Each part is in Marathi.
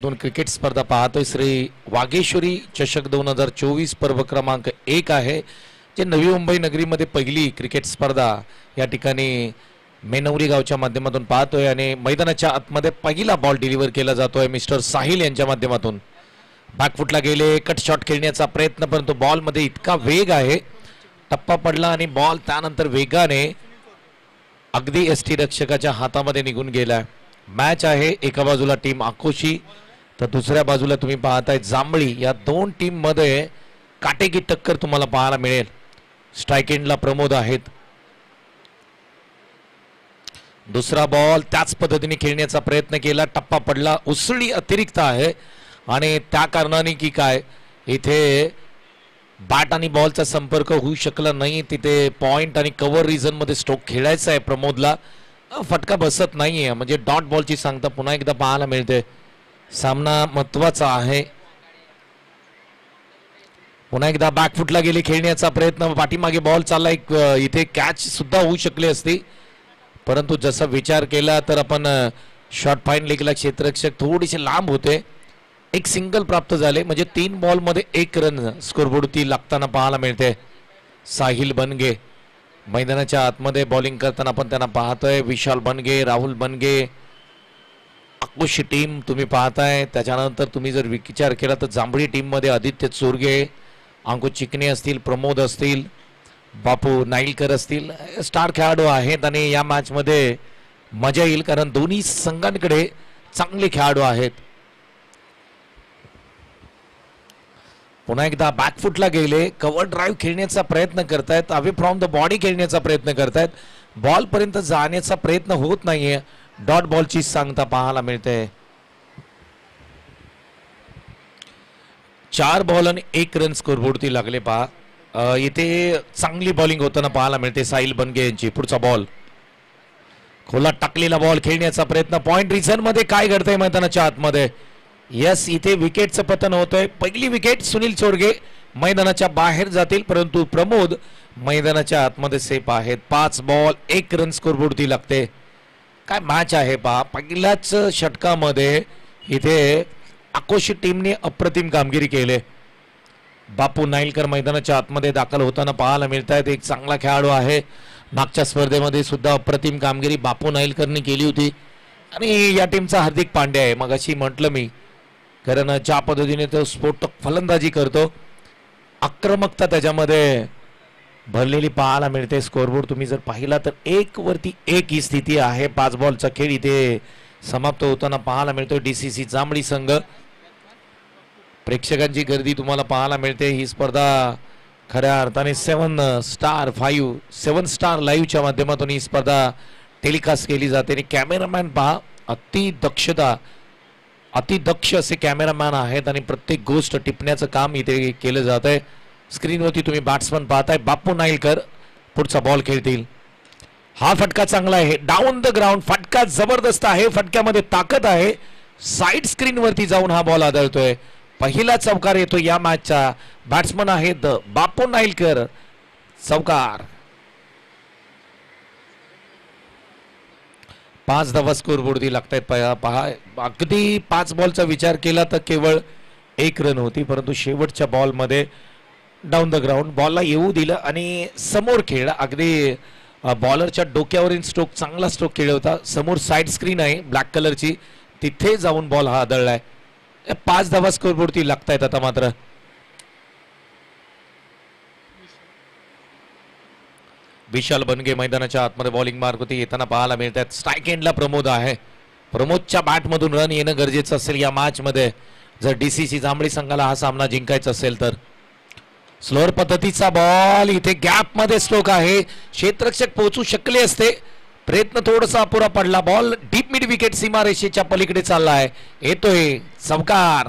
दोन क्रिकेट स्पर्धा पाहतोय. श्री वागेश्वरी चषक 2024 पर्व क्रमांक 1 आहे, जे नवी मुंबई नगरीमध्ये पहिली क्रिकेट स्पर्धा या ठिकाणी मेनवरी गावच्या माध्यमातून पाहतोय. आणि मैदानाच्या आतमध्ये पहिला बॉल डिलिव्हर केला जातोय मिस्टर साहिल यांच्या माध्यमातून. बॅकफुटला गेले, कट शॉट खेळण्याचा प्रयत्न, परंतु बॉल मध्ये इतका वेग आहे, टप्पा पडला आणि बॉल त्यानंतर वेगाने अगदी एसटी रक्षकाच्या हातामध्ये निघून गेला. मॅच आहे, एका बाजूला टीम आकोशी तर दुसऱ्या बाजूला तुम्ही पाहताय जांभळी. या दोन टीम मध्ये काटेकी टक्कर तुम्हाला पाहायला मिळेल. स्ट्राइक एंडला प्रमोद आहेत. दुसरा बॉल त्याच पद्धतीने खेळण्याचा प्रयत्न केला, टप्पा पडला, उसळी अतिरिक्त आहे आणि त्या कारणाने की काय इथे बॅट आणि बॉलचा संपर्क होऊ शकला नाही. तिथे पॉइंट आणि कव्हर रिजन मध्ये स्ट्रोक खेळायचा आहे प्रमोदला, फटका बसत नाहीये. म्हणजे डॉट बॉलची सांगता पुन्हा एकदा पाहायला मिळते. सामना महत्वाचा आहे. पुन्हा एकदा बॅकफुटला गेली, खेळण्याचा प्रयत्न, पाठीमागे बॉल चालला, एक इथे कॅच सुद्धा होऊ शकली असती, परंतु जसा विचार केला तर आपण शॉर्ट फाईन लेगला क्षेत्ररक्षक थोडीशी लांब होते. एक सिंगल प्राप्त झाले, म्हणजे 3 बॉल मध्ये 1 रन स्कोरबोर्डती लागताना पाहायला मिळते. साहिल बनगे मैदानाच्या आतमध्ये बॉलिंग करताना आपण त्यांना पाहतोय. विशाल बनगे, राहुल बनगे, आकुशी टीम तुम्ही पाहताय. त्याच्यानंतर तुम्ही जर विचार केला तर जांभळी टीम मध्ये आदित्य चोरगे, अंकुश चिकणे असतील, प्रमोद असतील, बापू नाईलकर असतील, स्टार खेळाडू आहेत. आणि या मॅच मध्ये मजा येईल कारण दोन्ही संघांकडे चांगले खेळाडू आहेत. पुन्हा एकदा बॅकफुटला गेले, कव्हर ड्राईव्ह खेळण्याचा प्रयत्न करतायत, अवे फ्रॉम द बॉडी खेळण्याचा प्रयत्न करतायत, बॉल पर्यंत जाण्याचा प्रयत्न होत नाहीये. डॉट बॉलची सांगता पाहायला मिळते. 4 बॉल आणि 1 रन स्कोरबोर्डती लागले पहा. इथे चांगली बॉलिंग होताना पाहायला मिळते साहिल बनगे यांची. पुढचा बॉल खोला टाकलेला बॉल खेळण्याचा प्रयत्न, पॉइंट रिझन मध्ये काय घडतंय मैदानाच्या आतमध्ये. यस, इथे विकेटचं पतन होतंय. पहिली विकेट सुनील चोरगे मैदानाच्या बाहेर जातील, परंतु प्रमोद मैदानाच्या आतमध्ये सेफ आहेत. 5 बॉल 1 रन स्कोरबोर्डती लागते. काय मॅच आहे पहा. पहिल्याच षटकामध्ये इथे आकोशी टीमने अप्रतिम कामगिरी केले. बापू नाईलकर मैदानाच्या आतमध्ये दाखल होताना पाहायला मिळत आहेत. एक चांगला खेळाडू आहे. मागच्या स्पर्धेमध्ये सुद्धा अप्रतिम कामगिरी बापू नाईलकरने केली होती. आणि या टीमचा हार्दिक पांड्या आहे. मग अशी म्हटलं मी, कारण ज्या पद्धतीने तो स्फोटक फलंदाजी करतो, आक्रमकता त्याच्यामध्ये भरलेली पाहायला मिळते. स्कोरबोर्ड तुम्ही जर पाहिला तर 1 वरती 1 ही स्थिती आहे. 5 बॉलचा खेळ इथे समाप्त होताना पाहायला मिळतो. डीसीसी जांभळी संघ, प्रेक्षकांची गर्दी तुम्हाला पाहायला मिळते. ही स्पर्धा खऱ्या अर्थाने 7 स्टार लाईव्हच्या माध्यमातून ही स्पर्धा टेलिकास्ट केली जाते. आणि कॅमेरामॅन पहा, अतिदक्ष असे कॅमेरामॅन आहेत आणि प्रत्येक गोष्ट टिपण्याचं काम इथे केलं जात आहे. स्क्रीनवरती तुम्ही बॅट्समन पाहताय, बापू नाईलकर पुढचा बॉल खेळतील. हा फटका चांगला आहे, डाऊन द ग्राउंड, फटका जबरदस्त आहे, फटक्यामध्ये ताकद आहे. साइड स्क्रीन वरती जाऊन हा बॉल आदळतोय. पहिला चौकार येतो या मॅचचा. बॅट्समन आहेत बापू नाईलकर. चौकार. 5 धावा स्कोरबोर्डती लागतायत. पहा, अगदी 5 बॉलचा विचार केला तर केवळ 1 रन होती, परंतु शेवटच्या बॉल मध्ये डाऊन द ग्राउंड बॉलला येऊ दिलं आणि समोर खेळ. अगदी बॉलरच्या डोक्यावरील स्ट्रोक, चांगला स्ट्रोक खेळ होता. समोर साइड स्क्रीन आहे ब्लॅक कलरची, तिथे जाऊन बॉल हा आदळलाय. 5 धावा स्कोरबोर्डती लागतायत. आता मात्र विशाल बनगे मैदानाच्या आतमध्ये बॉलिंग मार्क होती येताना पाहायला मिळतात. स्ट्राइक एंडला प्रमोद आहे. प्रमोदच्या बॅट मधून रन येणं गरजेचं असेल या मॅच मध्ये, जर डीसीसी जांभळी संघाला हा सामना जिंकायचा असेल तर. स्लोअर पद्धतीचा बॉल, इथे गॅप मध्ये स्ट्रोक आहे, क्षेत्ररक्षक पोहोचू शकले असते, प्रयत्न थोडासा अपुरा पडला. बॉल डीप मिड विकेट सीमारेषेच्या पलीकडे चाललाय. येतोय चौकार.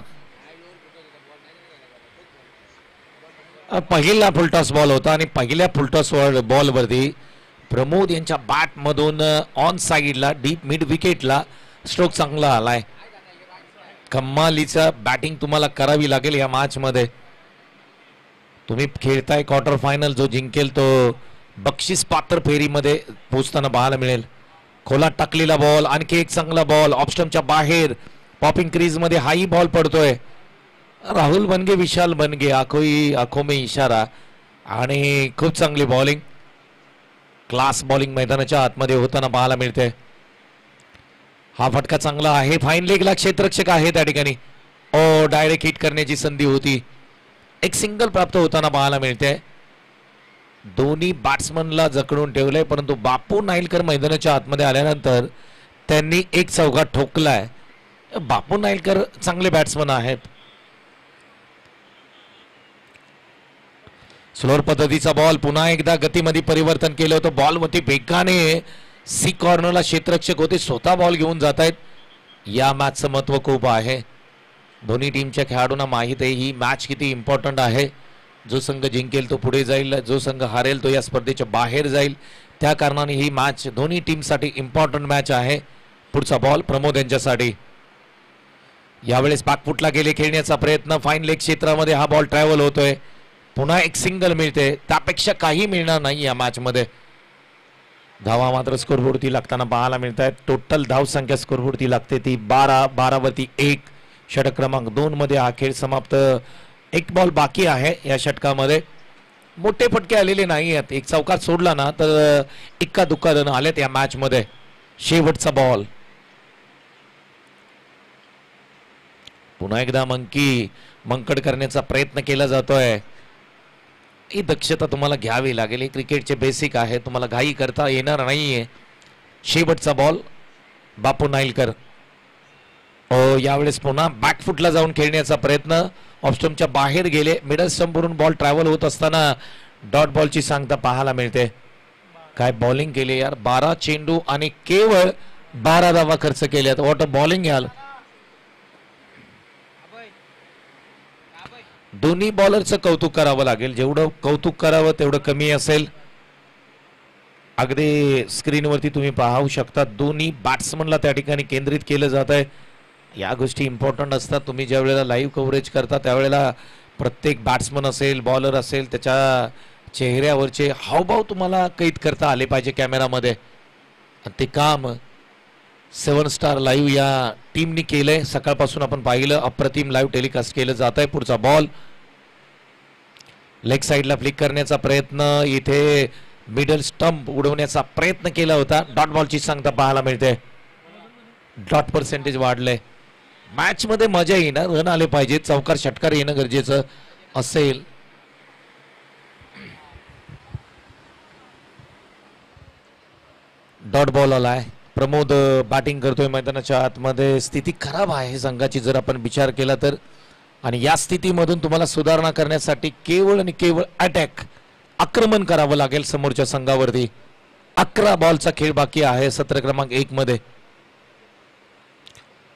पहिला फुलटॉस बॉल होता आणि पहिल्या फुलटॉस बॉल वरती प्रमोद यांच्या बॅट मधून ऑन साइडला डीप मिड विकेटला स्ट्रोक चांगला आलाय. कमालीचा बॅटिंग तुम्हाला करावी लागेल या मॅच मध्ये. तुम्ही खेळताय क्वार्टर फायनल, जो जिंकेल तो बक्षीस पात्र फेरीमध्ये पोहोचताना पाहायला मिळेल. खोला टाकलेला बॉल, आणखी एक चांगला बॉल ऑफ स्टंपच्या बाहेर, पॉपिंग क्रीज मध्ये हाही बॉल पडतोय. राहुल बनगे, विशाल बनगे, आखो में इशारा. आणि खूप चांगली बॉलिंग, क्लास बॉलिंग मैदानाच्या आतमध्ये होताना पाहायला मिळते. हा फटका चांगला आहे. फाईन लेगला क्षेत्ररक्षक आहे त्या ठिकाणी. ओ, डायरेक्ट हिट करण्याची संधी होती. एक सिंगल प्राप्त होताना पाहायला मिळते. दोन्ही बॅट्समनला जखडून ठेवलंय, परंतु बापू नाईलकर मैदानाच्या आतमध्ये आल्यानंतर त्यांनी एक चौका ठोकलाय. बापू नाईलकर चांगले बॅट्समन आहेत. स्लोअर पद्धतीचा बॉल, पुन्हा एकदा गतीमध्ये परिवर्तन केलं होतं. बॉल मध्ये वेगाने सी कॉर्नरला क्षेत्ररक्षक होते, स्वतः बॉल घेऊन जात आहेत. या मॅचचं महत्व खूप आहे. दोन्ही टीमच्या खेळाडूंना माहित आहे ही मॅच किती इम्पॉर्टंट आहे. जो संघ जिंकेल तो पुढे जाईल, जो संघ हारेल तो या स्पर्धेच्या बाहेर जाईल. त्या कारणाने ही मॅच दोन्ही टीमसाठी इम्पॉर्टंट मॅच आहे. पुढचा बॉल प्रमोद यांच्यासाठी. यावेळेस बॅकफुटला गेले खेळण्याचा प्रयत्न. फाईन लेग क्षेत्रामध्ये हा बॉल ट्रॅव्हल होतोय. पुन्हा एक सिंगल मिळते, त्यापेक्षा काही मिळणार नाही या मॅच मध्ये. धावा मात्र स्कोरबोर्डती लागताना पाहायला मिळत आहेत. टोटल धाव संख्या स्कोरबोर्डती लागते ती 12 वरती 1. षटक क्रमांक 2 मध्ये हा खेळ समाप्त. एक बॉल बाकी आहे या षटकामध्ये. मोठे फटके आलेले नाही आहेत. एक चौकार सोडला ना तर इक्का दुक्का जण आलेत या मॅच मध्ये. शेवटचा बॉल. पुन्हा एकदा मंकड करण्याचा प्रयत्न केला जातोय. ही दक्षता तुम्हाला घ्यावी लागेल. क्रिकेटचे बेसिक आहे, तुम्हाला घाई करता येणार नाहीये. शेवटचा बॉल बापू नाईलकर. यावेळेस पुन्हा बॅकफुटला जाऊन खेळण्याचा प्रयत्न. ऑफस्टंपच्या बाहेर गेले. मिडल स्टंप वरून बॉल ट्रॅव्हल होत असताना डॉट बॉलची सांगता पाहायला मिळते. काय बॉलिंग केली यार. 12 चेंडू आणि केवळ 12 धावा खर्च केल्यात. व्हॉट अ बॉलिंग यार. दोन्ही बॉलरचं कौतुक करावं लागेल. जेवढं कौतुक करावं तेवढं कमी असेल. अगदी स्क्रीनवरती तुम्ही पाहू शकता दोन्ही बॅट्समनला त्या ठिकाणी केंद्रित केलं जात आहे. या गोष्टी इम्पॉर्टंट असतात. तुम्ही ज्या वेळेला लाईव्ह कव्हरेज करता त्यावेळेला प्रत्येक बॅट्समन असेल, बॉलर असेल, त्याच्या चेहऱ्यावरचे हावभाव तुम्हाला कैद करता आले पाहिजे कॅमेरामध्ये. ते काम 7 स्टार लाईव्ह या टीमनी केलंय. सकाळपासून आपण पाहिलं, अप्रतिम लाईव्ह टेलिकास्ट केलं जात आहे. पुढचा बॉल लेग साईडला फ्लिक करण्याचा प्रयत्न. इथे मिडल स्टंप उडवण्याचा प्रयत्न केला होता. डॉट बॉलची सांगता पाहायला मिळते. डॉट पर्सेंटेज वाढलंय. मॅच मध्ये मजा येणार, रन आले पाहिजे, चौकार षटकार येणं गरजेचं असेल. डॉट बॉल आलाय. प्रमोद बॅटिंग करतोय मैदानाच्या आतमध्ये. स्थिती खराब आहे संघाची जर आपण विचार केला तर. आणि या स्थितीमधून तुम्हाला सुधारणा करण्यासाठी केवळ आणि केवळ अटॅक, आक्रमण करावं लागेल समोरच्या संघावरती. 11 बॉलचा खेळ बाकी आहे सत्र क्रमांक 1 मध्ये.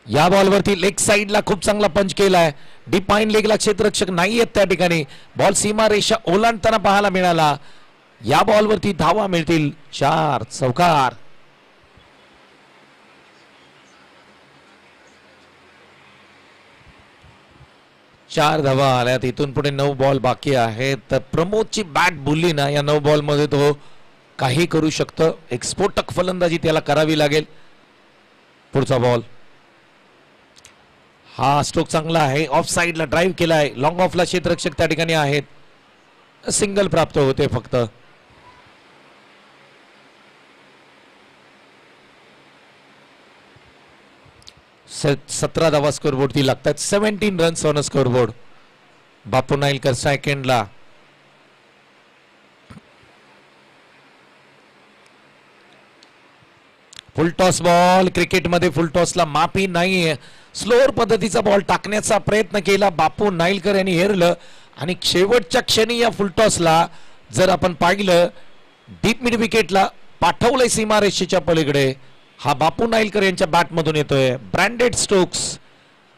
या बॉलवरती लेग साइडला खूप चांगला पंच केलाय. डिपाईन लेगला क्षेत्ररक्षक नाही आहेत त्या ठिकाणी. बॉल सीमा रेषा ओलांडताना पाहायला मिळाला. या बॉलवरती धावा मिळतील 4. चौकार. चार धावा आल्यात. इथून पुढे 9 बॉल बाकी आहेत. तर प्रमोदची बॅट बुलली ना या 9 बॉल मध्ये तो काही करू शकतो. एक स्फोटक फलंदाजी त्याला करावी लागेल. पुढचा बॉल. हा स्ट्रोक चांगला आहे. ऑफ साइडला ड्राईव्ह केला आहे. लॉंग ऑफला क्षेत्ररक्षक त्या ठिकाणी आहेत. सिंगल प्राप्त होते फक्त. से 17 धावा स्कोरबोर्डती लागतात. 17 runs on scoreboard. Bapu Nailkar सेकंडला. Full toss ball. क्रिकेटमध्ये फुल टॉसला माफी नाहीये. स्लोअर पद्धतीचा बॉल टाकण्याचा प्रयत्न केला बापू नाईलकर यांनी हेरलं. आणि शेवटच्या क्षणी या फुल टॉसला जर आपण पाहिलं, डीप मिड विकेटला पाठवलंय सीमारेषेच्या पलीकडे. हा बापू नाईलकर यांच्या बॅटमधून येतोय. Branded Stokes.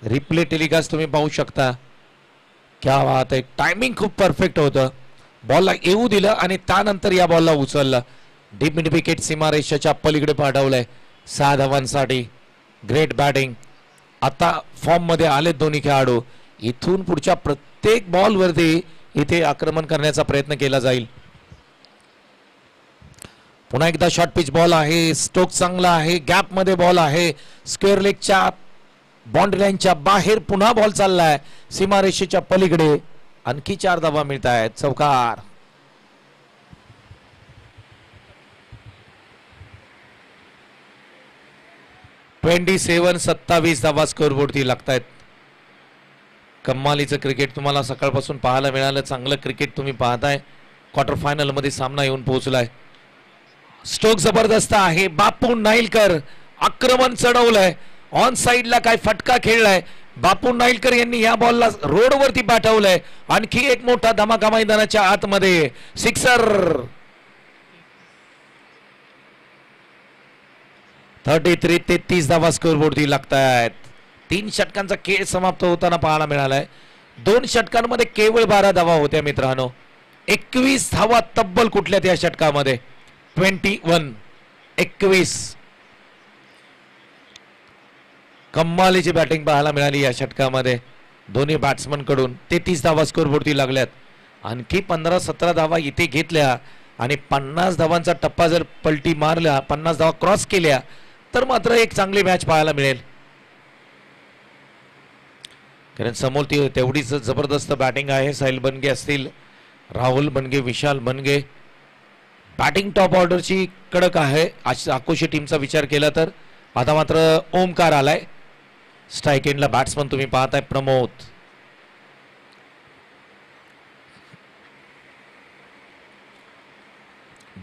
रिप्ले टेलिकास्ट तुम्ही पाहू शकता. क्या बात आहे. टायमिंग खूप परफेक्ट होतं. बॉलला येऊ दिलं आणि त्यानंतर या बॉलला उचललं. डीप मिड विकेट सीमारेषेच्या पलीकडे पाठवलंय 6 धावांसाठी. Great batting. आता फॉर्म मध्ये आले दोन्ही खेळाडू. इथून पुढच्या प्रत्येक बॉल वरती इथे आक्रमण करण्याचा प्रयत्न केला जाईल. पुन्हा एकदा शॉर्ट पिच बॉल आहे. स्ट्रोक चांगला आहे. गॅप मध्ये बॉल आहे. स्क्वेअर लेगच्या बाउंड्री लाईनच्या बाहेर पुन्हा बॉल चाललाय सीमारेषेच्या पलीकडे. आणखी 4 धावा मिळत आहेत. चौकार. 27-27 धावा स्कोरबोर्डती लागतायत. कमालीचं क्रिकेट तुम्हाला सकाळपासून पाहायला मिळालं. चांगलं क्रिकेट तुम्ही पाहताय. क्वार्टर फायनल मध्ये सामना येऊन पोहोचलाय. स्ट्रोक जबरदस्त आहे. बापू नाईलकर आक्रमण चढवलंय. ऑन साइडला काय फटका खेळलाय. बापू नाईलकर यांनी या बॉलला रोडवरती पाठवलंय. आणखी एक मोठा धमाका मैदानाच्या आतमध्ये. सिक्सर. 33-33 धावा स्कोरबोर्डती लागतायत. 3 षटकांचा खेळ समाप्त होताना पाहायला मिळालाय. 2 षटकांमध्ये केवळ 12 धावा होत्या मित्रांनो. 21 धावा तब्बल कुठल्या त्या षटकामध्ये. 21. कमालीची बॅटिंग पाहायला मिळाली या षटकामध्ये दोन्ही बॅट्समन कडून. 33 धावा स्कोरबोर्डती लागल्यात. आणखी 15-17 धावा इथे घेतल्या आणि 50 धावांचा टप्पा जर पलटी मारला, 50 धावा क्रॉस केल्या तर मात्र एक चांगली मॅच पाहायला मिळेल. कारण समोर ती तेवढीच जबरदस्त बॅटिंग आहे. साहिल बनगे असतील, राहुल बनगे, विशाल बनगे. बॅटिंग टॉप ऑर्डरची कडक आहे आकुशी टीमचा विचार केला तर. आता मात्र ओमकार आलाय. स्ट्राईक एंडला बॅट्समन तुम्ही पाहताय प्रमोद.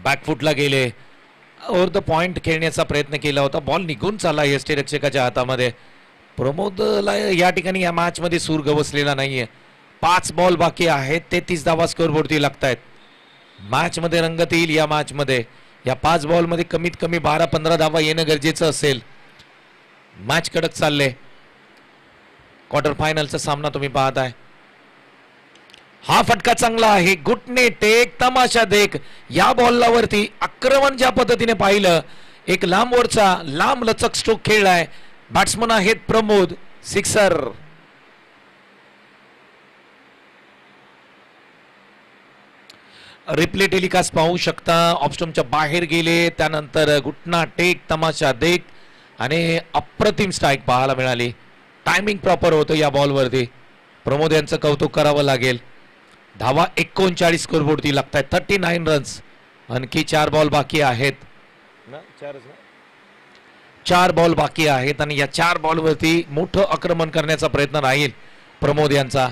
बॅकफुटला गेले. ओव्हर द पॉइंट खेळण्याचा प्रयत्न केला होता. बॉल निघून चालला यष्टीरक्षकाच्या हातामध्ये. प्रमोदला या ठिकाणी या मॅच मध्ये सूर गवसलेला नाहीये. 5 बॉल बाकी आहेत. 33 धावा स्कोरबोर्डती लागतायत. मॅच मध्ये रंगत येईल. या मॅच मध्ये या 5 बॉल मध्ये कमीत कमी 12-15 धावा येणं गरजेचं असेल. मॅच कडक चालले. क्वार्टर फायनलचा सामना तुम्ही पाहताय. हा फटका चांगला आहे. घुटणे टेक तमाशा देख. या बॉलला वरती आक्रमण ज्या पद्धतीने पाहिलं. एक लांबवरचा लांब लचक स्ट्रोक खेळलाय. बॅट्समन आहेत प्रमोद. सिक्सर. रिप्ले टेलिकास्ट पाहू शकता. ऑप्स्टमच्या बाहेर गेले. त्यानंतर घुटना टेक तमाशा देख आणि अप्रतिम स्ट्राईक पाहायला मिळाली. टायमिंग प्रॉपर होतं या बॉलवरती. प्रमोद यांचं कौतुक करावं लागेल. धावा 39 स्कोरबोर्डती लागतायत. 39 रन्स. आणखी 4 बॉल बाकी आहेत. 4 बॉल बाकी आहेत आणि या 4 बॉलवरती मोठं आक्रमण करण्याचा प्रयत्न राहील प्रमोद यांचा.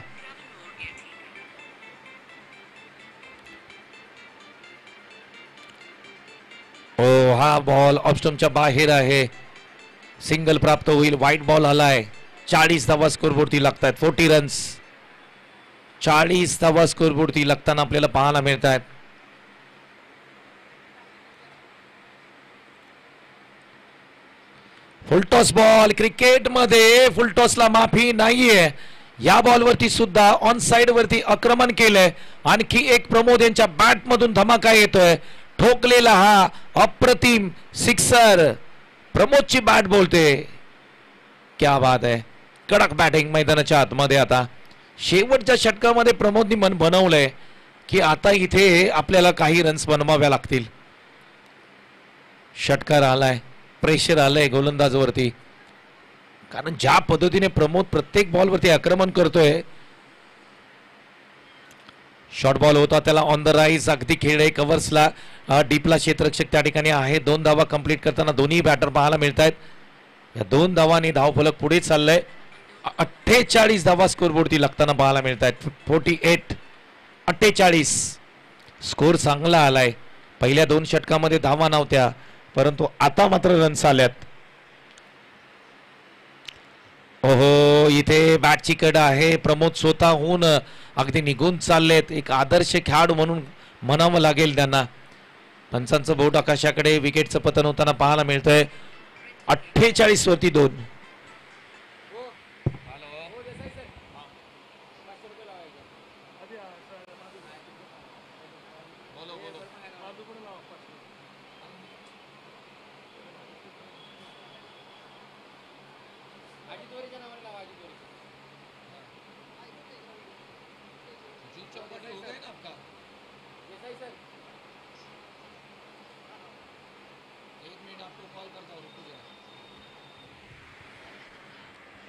हो, हा बॉल ऑप्स्टमच्या बाहेर आहे. सिंगल प्राप्त होईल. व्हाईट बॉल आलाय. 40 धावा स्कोरबोर्डती लागतायत. 40 रन्स. 40 धावा स्कोरबोर्डती लागताना आपल्याला पाहायला मिळत आहेत. Full toss ball. क्रिकेटमध्ये फुलटॉसला माफी नाहीये. या बॉलवरती सुद्धा ऑन साइड वरती आक्रमण केलंय. आणखी एक प्रमोद यांच्या बॅट मधून धमाका येतोय. ठोकलेला हा अप्रतिम सिक्सर. प्रमोदची बॅट बोलते. क्या बात आहे. कडक बॅटिंग मैदानाच्या आतमध्ये. आता शेवटच्या षटकामध्ये प्रमोदनी मन बनवलंय की आता इथे आपल्याला काही रन्स बनवाव्या लागतील. षटकार आलाय. प्रेशर आलंय गोलंदाजवरती. कारण ज्या पद्धतीने प्रमोद प्रत्येक बॉलवरती आक्रमण करतोय. शॉर्ट बॉल होता त्याला ऑन द राईज. अगदी खेळ कव्हर्सला डीपला क्षेत्ररक्षक त्या ठिकाणी आहे. 2 धावा कंप्लीट करताना दोन्ही बॅटर पाहायला मिळत आहेत. या 2 धावांनी धावफलक पुढे चाललंय. 48 धावा स्कोरबोर्डती लागताना पाहायला मिळत आहेत. 48 स्कोर चांगला आलाय. पहिल्या 2 षटकामध्ये धावा नव्हत्या परंतु आता मात्र रन्स आल्यात. ओहो, इथे बॅटची कड आहे. प्रमोद स्वतःहून अगदी निघून चाललेत. एक आदर्श खेळाडू म्हणून म्हणावं लागेल त्यांना. पंचांचं बोट आकाशाकडे. विकेटचं पतन होताना पाहायला मिळतंय. 48 वरती 2.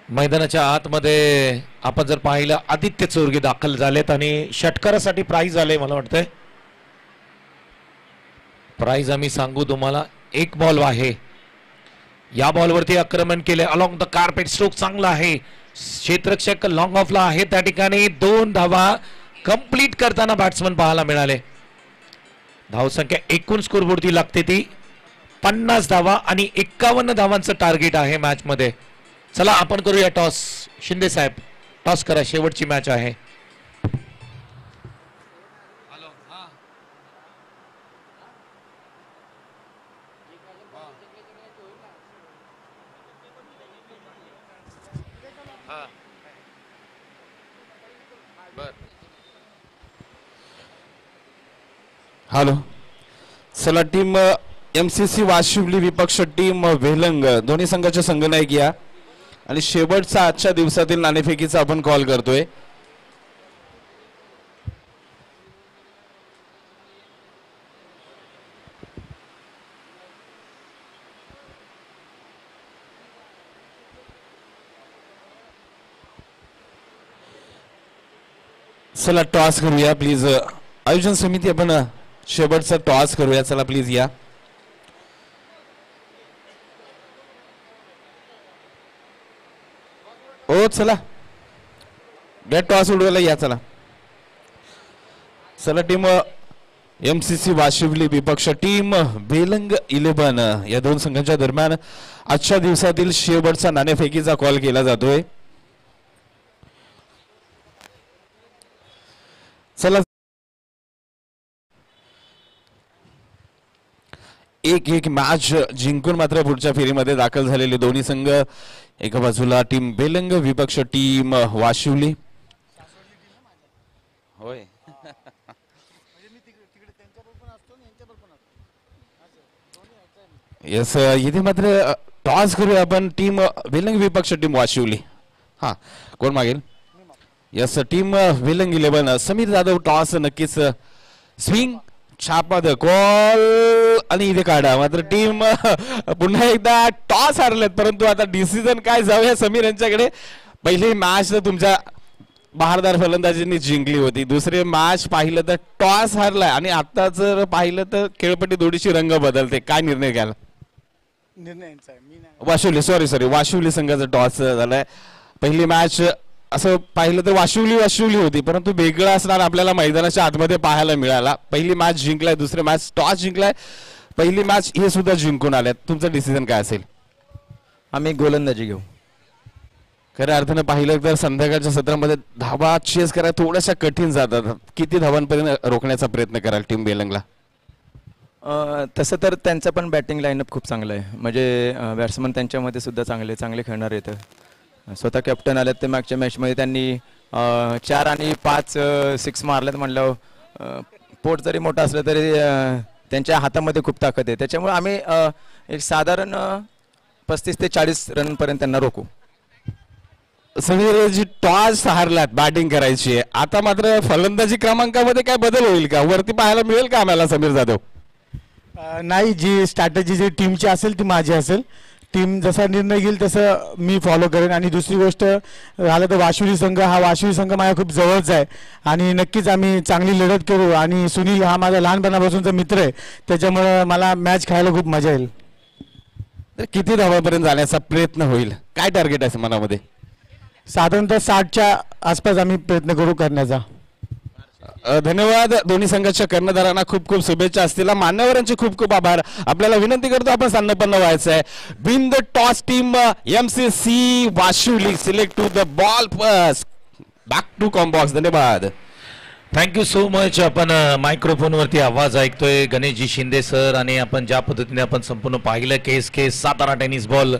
मैदानाच्या आतमध्ये आपण जर पाहिलं आदित्य चोरगे दाखल झालेत आणि षटकारासाठी प्राइज आले. मला वाटतंय प्राइज आम्ही सांगू तुम्हाला. एक बॉल आहे, या बॉलवरती आक्रमण केले अलॉंग द कार्पेट. स्ट्रोक चांगला आहे, क्षेत्ररक्षक लॉंग ऑफला आहे त्या ठिकाणी. 2 धावा कंप्लीट करताना बॅट्समन पाहायला मिळाले. धावसंख्या एकूण स्कोरबोर्डती लागते ती 50 धावा आणि 51 धावांचं टार्गेट आहे मॅच मध्ये. चला आपण करूया टॉस. शिंदे साहेब टॉस करा, शेवटची मॅच आहे. हॅलो, चला टीम MCC वाशिवली विपक्ष टीम वेलंग दोन्ही संघाचे संघनायक या आणि शेवटचा आजच्या दिवसातील नाणेफेकीचा आपण कॉल करतोय. चला टॉस करूया प्लीज. आयोजन समिती आपण शेवटचा टॉस करूया. चला प्लीज या. ओ चला बॅट टॉस उडवायला या. चला चला टीम MCC वाशिवली विपक्ष टीम वेलंग 11 या दोन संघांच्या दरम्यान आजच्या दिवसातील शेवटचा नाणेफेकीचा कॉल केला जातोय. चला 1-1 मॅच जिंकून मात्र पुढच्या फेरीमध्ये दाखल झालेले दोन्ही संघ. एका बाजूला टीम वेलंग विपक्ष टीम वाशिवली. होय यस, इथे मात्र टॉस करूया आपण. टीम वेलंग विपक्ष टीम वाशिवली. हा कोण मागेल? यस, टीम वेलंग 11 समीर जाधव टॉस नक्कीच स्विंग छापा द कॉल आणि इथे काढा. मात्र टीम पुन्हा एकदा टॉस हारलेत, परंतु आता डिसिजन काय जाऊया समीर यांच्याकडे. पहिली मॅच तर तुमच्या बहारदार फलंदाजींनी जिंकली होती, दुसरे मॅच पाहिलं तर टॉस हारलाय आणि आता जर पाहिलं तर खेळपट्टी थोडीशी रंग बदलते. काय निर्णय घ्याल? वाशिवली वाशिवली संघाचा टॉस झालाय. पहिली मॅच असं पाहिलं तर वाशिवली होती, परंतु वेगळं असणार आपल्याला मैदानाच्या आतमध्ये पाहायला मिळाला. पहिली मॅच जिंकलाय, दुसरी मॅच टॉस जिंकलाय, पहिली मॅच हे सुद्धा जिंकून आल्यात. तुमचं डिसिजन काय असेल? आम्ही गोलंदाजी घेऊ. खऱ्या अर्थानं पाहिलं तर संध्याकाळच्या सत्रामध्ये धावा चेस करायला थोड्याशा कठीण जातात. किती धावांपर्यंत रोखण्याचा प्रयत्न कराल टीम वेलंगला? तसं तर त्यांचं पण बॅटिंग लाईनअप खूप चांगलं आहे. म्हणजे बॅट्समन त्यांच्यामध्ये सुद्धा चांगले खेळणार येतं. स्वतः कॅप्टन आलेत ते मागच्या मॅचमध्ये त्यांनी 4 आणि 5 6 मारलेत. म्हणलं पोट जरी मोठं असलं तरी त्यांच्या हातामध्ये खूप ताकद आहे. त्याच्यामुळे आम्ही एक साधारण 35 ते 40 रनपर्यंत त्यांना रोखू. सगळे जी टॉस हारलात बॅटिंग करायची, आता मात्र फलंदाजी क्रमांकामध्ये काय बदल होईल का? वरती पाहायला मिळेल का आम्हाला समीर जाधव? नाही, जी स्ट्रॅटेजी जी टीमची असेल ती माझी असेल. टीम जसा निर्णय घेईल तसं मी फॉलो करेन. आणि दुसरी गोष्ट झालं तर वाशिवली संघ माझ्या खूप जवळचा आहे आणि नक्कीच आम्ही चांगली लढत करू. आणि सुनील हा माझा लहानपणापासूनचा मित्र आहे, त्याच्यामुळे मला मॅच खेळायला खूप मजा येईल. तर किती धावापर्यंत जाण्याचा प्रयत्न होईल? काय टार्गेट आहे मनामध्ये? साधारणतः 60च्या आसपास आम्ही प्रयत्न करू करण्याचा. धन्यवाद. दोन्ही संघाच्या कर्णधारांना खूप खूप शुभेच्छा असतील. मान्यवरांचे खूप खूप आभार. आपल्याला विनंती करतो आपण सन्नपन्न व्हायचं आहे. Win the toss team MCC वाशिवली. Select to the ball first. Back to कॉम्बॉक्स. धन्यवाद. Thank you so much. आपण मायक्रोफोनवरती आवाज ऐकतोय गणेशजी शिंदे सर, आणि आपण ज्या पद्धतीने आपण संपूर्ण पाहिलं KSK सातारा टेनिस बॉल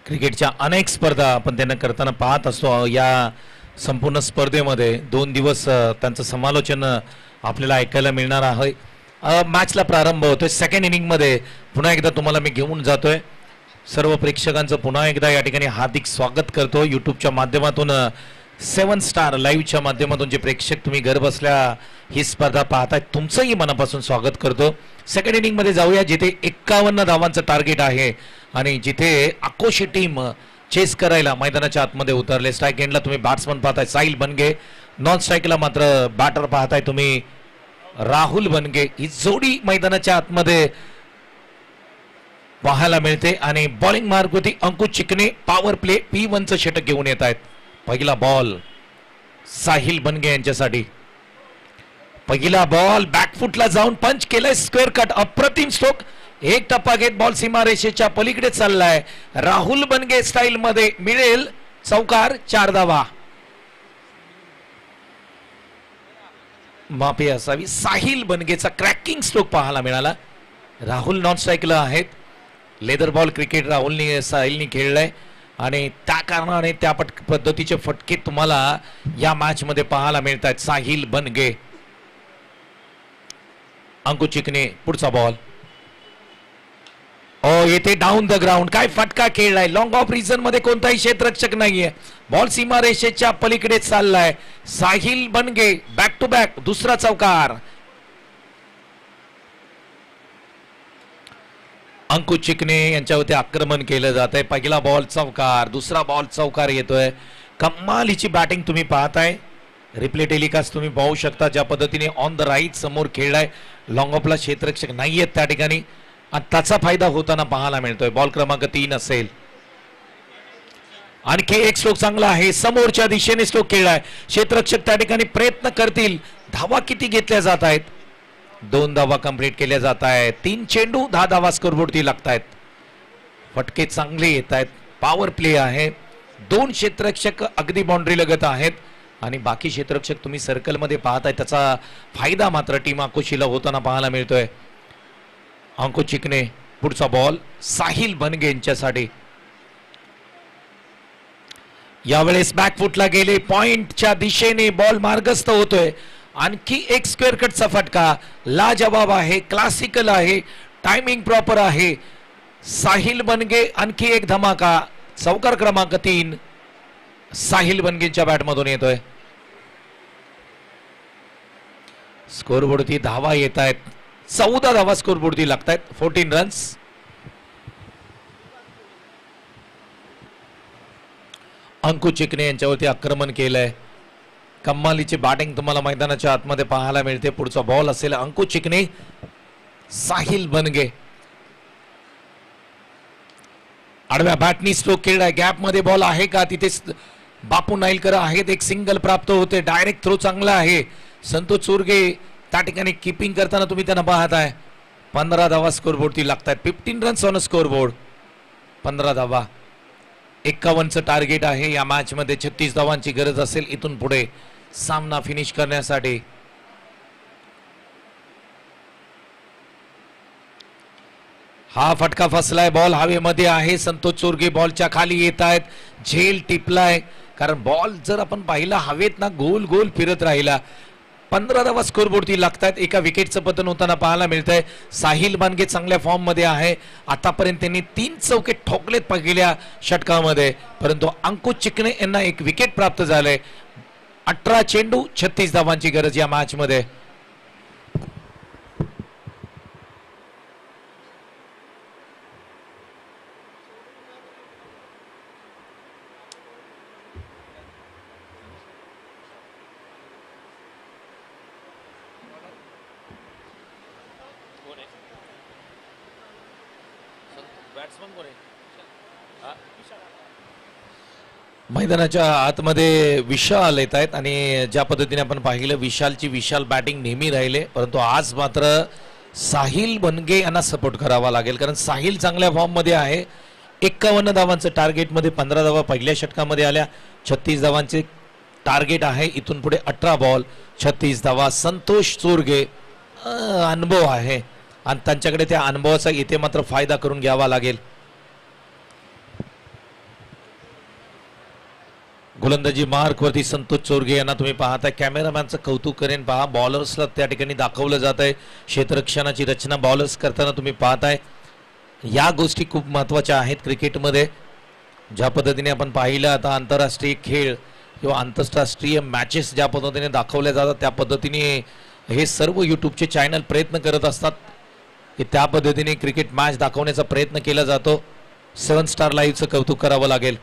क्रिकेटच्या अनेक स्पर्धा आपण त्यांना करताना पाहत असतो. या संपूर्ण स्पर्धेमध्ये 2 दिवस त्यांचं समालोचन आपल्याला ऐकायला मिळणार आहे. मॅचला प्रारंभ होतोय. सेकंड इनिंगमध्ये पुन्हा एकदा तुम्हाला मी घेऊन जातोय. सर्व प्रेक्षकांचं पुन्हा एकदा या ठिकाणी हार्दिक स्वागत करतो. यूट्यूबच्या माध्यमातून 7 स्टार लाईव्हच्या माध्यमातून जे प्रेक्षक तुम्ही घर बसल्या ही स्पर्धा पाहताय, तुमचंही मनापासून स्वागत करतो. सेकंड इनिंगमध्ये जाऊया जिथे 51 धावांचं टार्गेट आहे आणि जिथे आकोशी टीम चेस करायला मैदानाच्या आतमध्ये उतरले. स्ट्राईक एंडला तुम्ही बॅट्समन पाहताय साहिल बनगे, नॉन स्ट्राईकला मात्र बॅटर पाहताय तुम्ही राहुल बनगे. ही जोडी मैदानाच्या आतमध्ये पाहायला मिळते आणि बॉलिंग मार्ग होती अंकुश चिकणे. पॉवर प्ले P1 चं षटक घेऊन येत आहेत. पहिला बॉल साहिल बनगे यांच्यासाठी. पहिला बॉल बॅकफुटला जाऊन पंच केलाय, स्क्वेअर कट, अप्रतिम स्ट्रोक. एक टप्पा घेत बॉल सीमारेषेच्या पलीकडे चाललाय. राहुल बनगे स्टाईल मध्ये मिळेल चौकार, 4 धावा. माफी असावी. साहिल बनगेचा क्रॅकिंग स्ट्रोक पाहायला मिळाला. राहुल नॉन स्ट्राईकला आहेत. लेदर बॉल क्रिकेट राहुलनी साहिलनी खेळलाय आणि त्या कारणाने त्या पद्धतीचे फटके तुम्हाला या मॅच मध्ये पाहायला मिळत आहेत. साहिल बनगे, अंकुश चिकणे. पुढचा बॉल येथे डाऊन द ग्राउंड. काय फटका खेळलाय. लॉंग ऑफ रिजन मध्ये कोणताही क्षेत्ररक्षक नाहीये. बॉल सीमारेषेच्या पलीकडे चाललाय. साहिल बनगे बॅक टू बॅक दुसरा चौकार. अंकुश चिकणे यांच्यावरती आक्रमण केलं जात आहे. पहिला बॉल चौकार, दुसरा बॉल चौकार येतोय. कमालीची बॅटिंग तुम्ही पाहताय. रिप्ले टेलिकास्ट तुम्ही पाहू शकता ज्या पद्धतीने ऑन द राईट समोर खेळलाय. लॉंग ऑफला क्षेत्ररक्षक नाहीयेत त्या ठिकाणी आणि त्याचा फायदा होताना पाहायला मिळतोय. बॉल क्रमांक 3 असेल. आणखी एक स्ट्रोक चांगला आहे. समोरच्या दिशेने स्ट्रोक खेळलाय. क्षेत्ररक्षक त्या ठिकाणी प्रयत्न करतील. धावा किती घेतल्या जात आहेत? 2 धावा कंप्लीट केल्या जात आहेत. 3 चेंडू 10 धावा स्कोरबोर्डती लागत आहेत. फटके चांगले येत आहेत. पॉवर प्ले आहे. 2 क्षेत्ररक्षक अगदी बाउंड्री लगत आहेत आणि बाकी क्षेत्ररक्षक तुम्ही सर्कल मध्ये पाहताय. त्याचा फायदा मात्र टीम आकुशीला होताना पाहायला मिळतोय. अंकुश चिकणे. पुढचा बॉल साहिल बनगे यांच्यासाठी. यावेळेस बॅकफुटला गेले. पॉइंटच्या दिशेने बॉल मार्गस्थ होतोय. आणखी एक स्क्वेअर कटचा फटका. लाजवाब आहे, क्लासिकल आहे, टायमिंग प्रॉपर आहे. साहिल बनगे आणखी एक धमाका. चौकार क्रमांक 3 साहिल बनगेच्या बॅटमधून येतोय. स्कोरबोर्डती धावा येत आहेत. 14 धावा स्कोरबोर्डती लागत आहेत. 14 रन्स. अंकुश चिकणे यांच्यावरती आक्रमण केलंय. कमालीची बॅटिंग तुम्हाला मैदानाच्या आतमध्ये पाहायला मिळते. पुढचा बॉल असेल अंकुश चिकणे, साहिल बनगे. आडव्या बॅटनी स्ट्रोक खेळलाय. गॅप मध्ये बॉल आहे का? तिथे बापू नाईलकर आहेत. एक सिंगल प्राप्त होते. डायरेक्ट थ्रो चांगला आहे. संतोष चोरगे त्या ठिकाणी किपिंग करताना तुम्ही त्यांना पाहताय. 15 धावा स्कोरबोर्डती लागतात. 15 रन्स ऑन स्कोरबोर्ड. 15 धावा. 51चं टार्गेट आहे या मॅच मध्ये. 36 धावांची गरज असेल इथून पुढे सामना फिनिश करण्यासाठी. हा फटका फसलाय. बॉल हवेमध्ये आहे. संतोष चोरगे बॉलच्या खाली येत आहेत. झेल टिपलाय कारण बॉल जर आपण पाहिला हवेत ना गोल गोल फिरत राहिला. 15 धावा स्कोरबोर्डती लागतात. एका विकेटचं पतन होताना पाहायला मिळतंय. साहिल बनगे चांगल्या फॉर्म मध्ये आहे. आतापर्यंत त्यांनी 3 चौके ठोकलेत पहिल्या षटकामध्ये, परंतु अंकुश चिकणे यांना एक विकेट प्राप्त झालंय. 18 चेंडू 36 धावांची गरज या मॅच मध्ये. मैदानाच्या आतमध्ये विशाल येत आहेत आणि ज्या पद्धतीने आपण पाहिलं विशाल बॅटिंग नेहमी राहिले, परंतु आज मात्र साहिल बनगे यांना सपोर्ट करावा लागेल कारण साहिल चांगल्या फॉर्म मध्ये आहे. 51 धावांचं टार्गेट मध्ये 15 धावा पहिल्या षटकामध्ये आल्या. 36 धावांचे टार्गेट आहे. इथून पुढे 18 बॉल 36 धावा. संतोष चोरगे अनुभव आहे आणि त्यांच्याकडे त्या अनुभवाचा इथे मात्र फायदा करून घ्यावा लागेल. गोलंदाजी मार्क वरती संतोष चोरगे यांना तुम्ही पाहताय. कॅमेरामॅनचं कौतुक करेन पहा. बॉलर्सला त्या ठिकाणी दाखवलं जात आहे. क्षेत्ररक्षणाची रचना बॉलर्स करताना तुम्ही पाहताय. या गोष्टी खूप महत्त्वाच्या आहेत क्रिकेटमध्ये. ज्या पद्धतीने आपण पाहिलं आता आंतरराष्ट्रीय खेळ किंवा आंतरराष्ट्रीय मॅचेस ज्या पद्धतीने दाखवल्या जातात त्या पद्धतीने हे सर्व यूट्यूबचे चॅनल प्रयत्न करत असतात की त्या पद्धतीने क्रिकेट मॅच दाखवण्याचा प्रयत्न केला जातो. 7 स्टार लाईव्हचं कौतुक करावं लागेल.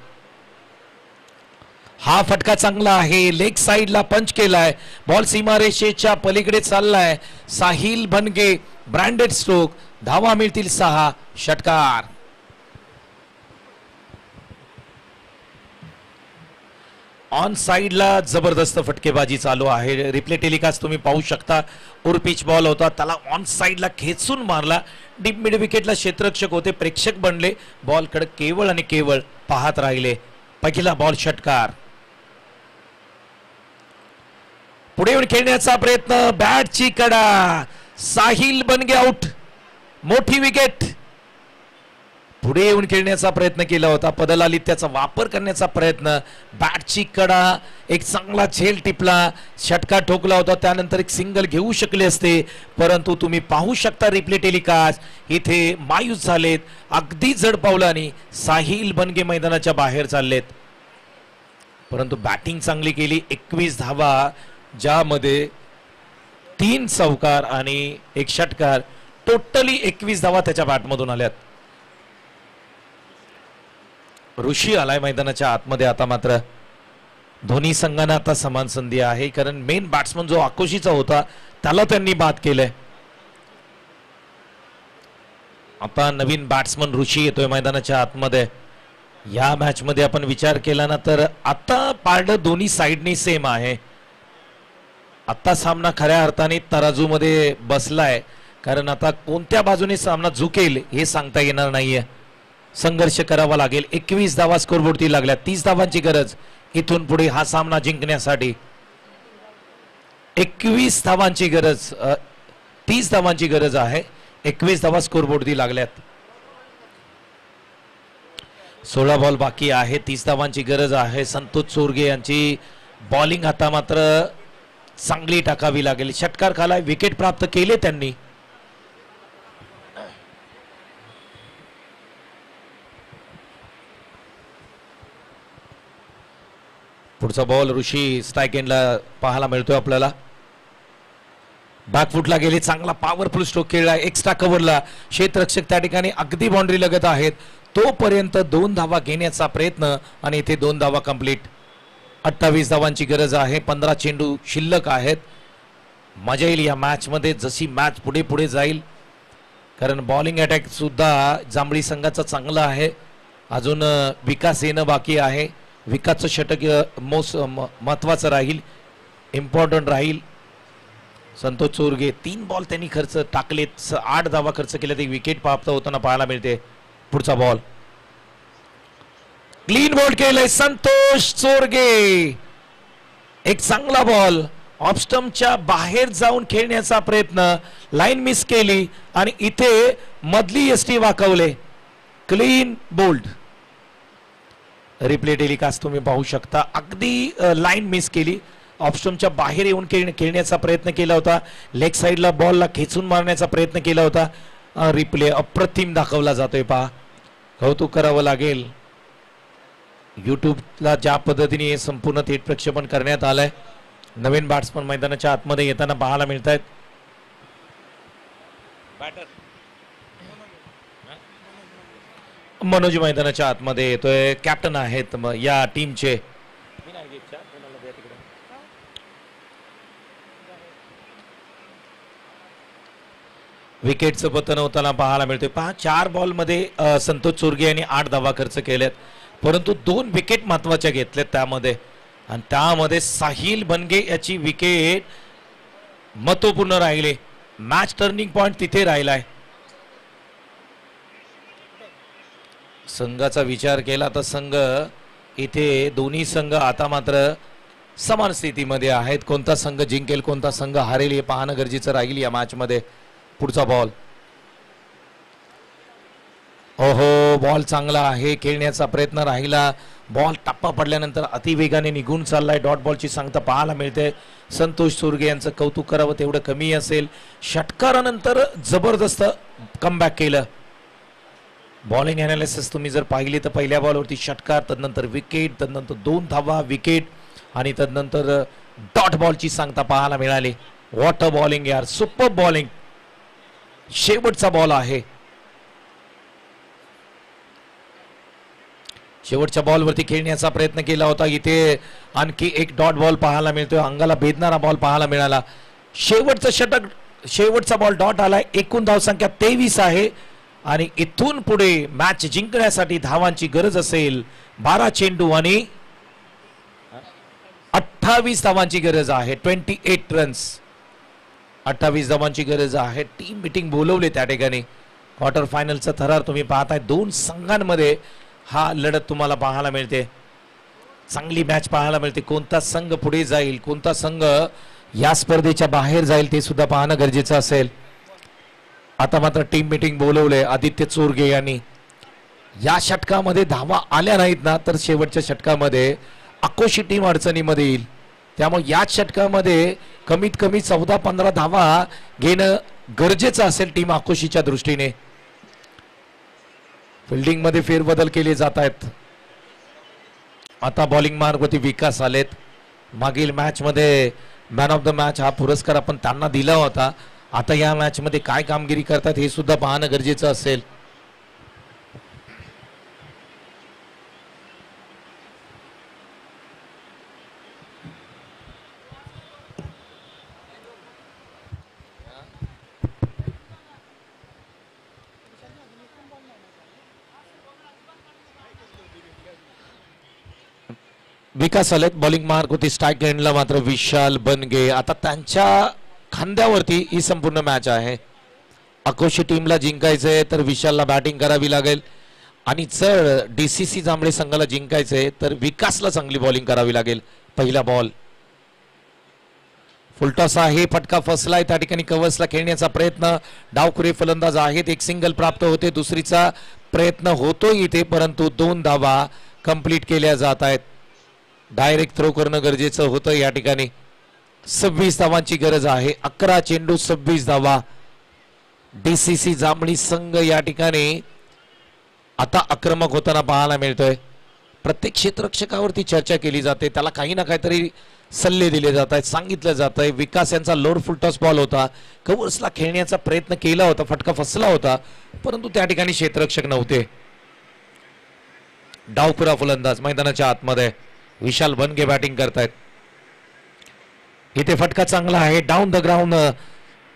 हा फटका चांगला आहे, लेग साइडला पंच केलाय, बॉल सीमारेषेच्या पलीकडे चाललाय. साहिल बनगे ब्रँडेड स्ट्रोक, धावा मिळतील 6, षटकार. ऑन साइडला जबरदस्त फटकेबाजी चालू आहे. रिप्ले टेलिकास्ट तुम्ही पाहू शकता. पिच बॉल होता, त्याला ऑन साइडला खेचून मारला. डीप मिड विकेटला क्षेत्ररक्षक होते, प्रेक्षक बनले, बॉल कडे केवळ आणि केवळ पाहत राहिले. पहिला बॉल षटकार. पुढे येऊन खेळण्याचा प्रयत्न, बॅटची कडा, साहिल बनगे आउट, मोठी विकेट. पुढे येऊन खेळण्याचा प्रयत्न केला होता, पदल आली त्याचा वापर करण्याचा प्रयत्न, बॅटची कडा, एक चांगला झेल टिपला, षटकार ठोकला होता, त्यानंतर एक सिंगल घेऊ शकले असते, परंतु तुम्ही पाहू शकता रिप्ले टेलिकास्ट इथे मायूस झालेत. अगदी जड पावलांनी साहिल बनगे मैदानाच्या बाहेर चाललेत, परंतु बॅटिंग चांगली केली. 21 धावा, ज्यामध्ये 3 चौकार आणि 1 षटकार, टोटली 21 धावा त्याच्या बॅटमधून आल्यात. ऋषी आलाय मैदानाच्या आतमध्ये. आता मात्र दोन्ही संघांना आता समान संधी आहे, कारण मेन बॅट्समन जो आकोशीचा होता त्याला त्यांनी बाद केलंय. आता नवीन बॅट्समन ऋषी येतोय मैदानाच्या आतमध्ये. या मॅच मध्ये आपण विचार केला ना तर आता पारडं दोन्ही साइडनी सेम आहे. आता सामना खऱ्या अर्थाने तराजू मध्ये बसलाय, कारण आता कोणत्या बाजूने सामना झुकेल हे सांगता येणार नाहीये. संघर्ष करावा लागेल. 21 धावा स्कोरबोर्डती लागल्या, 30 धावांची गरज इथून पुढे हा सामना जिंकण्यासाठी. 21 धावांची गरज, 30 धावांची गरज आहे. 21 धावा स्कोरबोर्डती लागल्यात. 16 बॉल बाकी आहे, 30 धावांची गरज आहे. संतोष चोरगे यांची बॉलिंग आता मात्र चांगली टाकावी लागेल. षटकार खालाय, विकेट प्राप्त केले त्यांनी. पुढचा बॉल ऋषी स्ट्राइक एंडला पाहायला मिळतोय आपल्याला. बॅकफुटला गेले, चांगला पॉवरफुल स्ट्रोक खेळला, एक्स्ट्रा कव्हरला. क्षेत्ररक्षक त्या ठिकाणी अगदी बाउंड्री लगत आहेत, तोपर्यंत 2 धावा घेण्याचा प्रयत्न आणि इथे 2 धावा कंप्लीट. 28 धावांची गरज आहे, 15 चेंडू शिल्लक आहेत. मजा येईल या मॅच मध्ये जशी मॅच पुढे पुढे जाईल, कारण बॉलिंग अटॅक सुद्धा जांभळी संघाचा चांगला आहे. अजून विकास येणं बाकी आहे. विकासचं षटक महत्वाचं राहील, इम्पॉर्टंट राहील. संतोष चोरगे 3 बॉल त्यांनी खर्च टाकलेत, 8 धावा खर्च केल्यात, एक विकेट प्राप्त होताना पाहायला मिळते. पुढचा बॉल क्लीन बोल्ड केलंय संतोष चोरगे. एक चांगला बॉल, ऑफस्टम्पच्या बाहेर जाऊन खेळण्याचा प्रयत्न, लाईन मिस केली आणि इथे मधली एसटी वाकवले. Clean bowled. रिप्ले टेलिकास्ट तुम्ही पाहू शकता, अगदी लाईन मिस केली. ऑफस्टम्पच्या बाहेर येऊन खेळण्याचा प्रयत्न केला होता, लेग साइडला बॉलला खेचून मारण्याचा प्रयत्न केला होता. रिप्ले अप्रतिम दाखवला जातोय, पहा, कौतुक करावं लागेल. युट्यूबला ज्या पद्धतीने हे संपूर्ण थेट प्रक्षेपण करण्यात आलंय. नवीन बॅट्समन मैदानाच्या आतमध्ये येताना पाहायला मिळत आहेत. मनोज मैदानाच्या आतमध्ये येतोय, कॅप्टन आहेत या टीमचे. विकेटचं पतन होताना पाहायला मिळतोय. पहा, 4 बॉल मध्ये संतोष चोरगे यांनी 8 धावा खर्च केल्यात, परंतु 2 विकेट महत्वाच्या घेतल्यात त्यामध्ये, आणि त्यामध्ये साहिल बनगे याची विकेट महत्वपूर्ण राहिले. मॅच टर्निंग पॉइंट तिथे राहिलाय. संघाचा विचार केला तर संघ इथे दोन्ही संघ आता मात्र समान स्थितीमध्ये आहेत. कोणता संघ जिंकेल, कोणता संघ हारेल हे पाहणं गरजेचं राहील या मॅच मध्ये. पुढचा बॉल, ओहो, बॉल चांगला आहे, खेळण्याचा प्रयत्न राहिला. बॉल टप्पा पडल्यानंतर अतिवेगाने निघून चाललाय. डॉट बॉलची सांगता पाहायला मिळते. संतोष चोरगे यांचं कौतुक करावं तेवढं कमी असेल. षटकारानंतर जबरदस्त कमबॅक केलं. बॉलिंग अनालिसिस तुम्ही जर पाहिली तर पहिल्या बॉलवरती षटकार, तदनंतर विकेट, तदनंतर 2 धावा, विकेट आणि तदनंतर डॉट बॉलची सांगता पाहायला मिळाली. व्हॉट अ बॉलिंग यार, सुपर बॉलिंग. शेवटचा बॉल आहे. शेवटच्या बॉलवरती खेळण्याचा प्रयत्न केला होता. इथे आणखी एक डॉट बॉल पाहायला मिळतोय. अंगाला भेदणारा बॉल पाहायला मिळाला. शेवटचं षटक, शेवटचा बॉल डॉट आलाय. एकूण धावसंख्या 23 आहे आणि इथून पुढे मॅच जिंकण्यासाठी धावांची गरज असेल. 12 चेंडू आणि 28 धावांची गरज आहे. 28 रन्स, 28 धावांची गरज आहे. टीम मीटिंग बोलवले त्या ठिकाणी. क्वार्टर फायनलचा थरार तुम्ही पाहताय. दोन संघांमध्ये हा लढत तुम्हाला पाहायला मिळते. चांगली मॅच पाहायला मिळते. कोणता संघ पुढे जाईल, कोणता संघ या स्पर्धेच्या बाहेर जाईल ते सुद्धा पाहणं गरजेचं असेल. आता मात्र टीम मीटिंग बोलवले आदित्य चोरगे यांनी. या षटकामध्ये धावा आल्या नाहीत ना तर शेवटच्या षटकामध्ये अकोशी टीम अडचणीमध्ये येईल. त्यामुळे या षटकामध्ये कमीत कमी 14-15 धावा घेणं गरजेचं असेल टीम अकोशीच्या दृष्टीने. फिल्डिंग मध्ये फेरबदल केले जात आहेत. आता बॉलिंग मार्गवरती विकास आलेत. मागील मॅच मध्ये मॅन ऑफ द मॅच हा पुरस्कार आपण त्यांना दिला होता. आता या मॅच मध्ये काय कामगिरी करतात हे सुद्धा पाहणं गरजेचं असेल. विकास आलेत. बॉलिंग मार्क होती. स्ट्राईक एंडला मात्र विशाल बनगे. आता त्यांच्या खांद्यावरती ही संपूर्ण मॅच आहे. अकोशी टीमला जिंकायचंय तर विशालला बॅटिंग करावी लागेल आणि जर डीसीसी जांभळे संघाला जिंकायचंय तर विकासला चांगली बॉलिंग करावी लागेल. पहिला बॉल फुलटॉस आहे. फटका फसलाय त्या ठिकाणी. कव्हर्सला खेळण्याचा प्रयत्न. डावखुरे फलंदाज आहेत. एक सिंगल प्राप्त होते. दुसरीचा प्रयत्न होतो इथे परंतु 2 धावा कंप्लीट केल्या जात आहेत. डायरेक्ट थ्रो करणं गरजेचं होतं या ठिकाणी. 26 धावांची गरज आहे. 11 चेंडू 26 धावा. डीसीसी जांभळी संघ या ठिकाणी आता आक्रमक होताना पाहायला मिळतोय. प्रत्येक क्षेत्ररक्षकावरती चर्चा केली जाते. त्याला काही ना काहीतरी सल्ले दिले जात आहेत. सांगितलं जात आहे. विकास यांचा लोअर फुलटॉस बॉल होता. कव्हर्सला खेळण्याचा प्रयत्न केला होता. फटका फसला होता परंतु त्या ठिकाणी क्षेत्ररक्षक नव्हते. डावखुरा फलंदाज मैदानाच्या आतमध्ये. विशाल बनगे बॅटिंग करतायत. इथे फटका चांगला आहे. डाऊन द ग्राउंड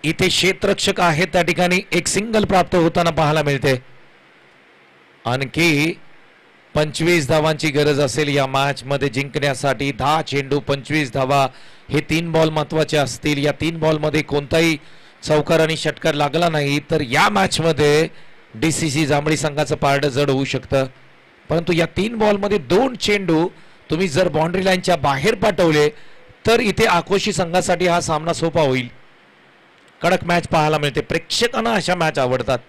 इथे क्षेत्ररक्षक आहेत. त्या ठिकाणी एक सिंगल प्राप्त होताना पाहायला मिळते. आणखी 25 धावांची गरज असेल या मॅच मध्ये जिंकण्यासाठी. 10 चेंडू 25 धावा. हे 3 बॉल महत्वाचे असतील. या 3 बॉल मध्ये कोणताही चौकार आणि षटकार लागला नाही तर या मॅच मध्ये डीसीसी जांभळी संघाचं पारडं जड होऊ शकतं. परंतु या 3 बॉल मध्ये 2 चेंडू तुम्ही जर बाउंड्री लाईनच्या बाहेर पाठवले तर इथे आकोशी संघासाठी हा सामना सोपा होईल. कडक मॅच पाहायला मिळते. प्रेक्षकांना अशा मॅच आवडतात.